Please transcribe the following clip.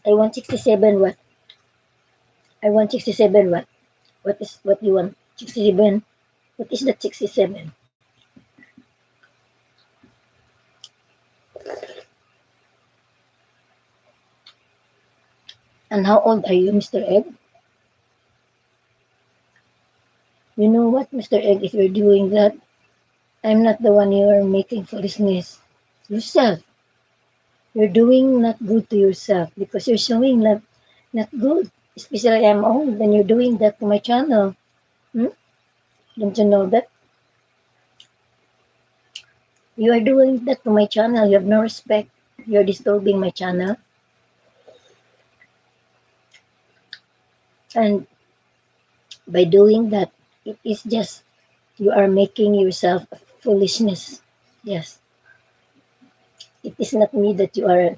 I want 67 what? I want 67 what? What you want? 67? What is that 67? And how old are you, Mr. Egg? You know what, Mr. Egg, if you're doing that, I'm not the one you are making foolishness. Yourself. You're doing not good to yourself because you're showing not good. Especially I'm old and you're doing that to my channel. Hmm? Don't you know that? You are doing that to my channel. You have no respect. You're disturbing my channel. And by doing that, it is just you are making yourself a foolishness. Yes. It is not me that you are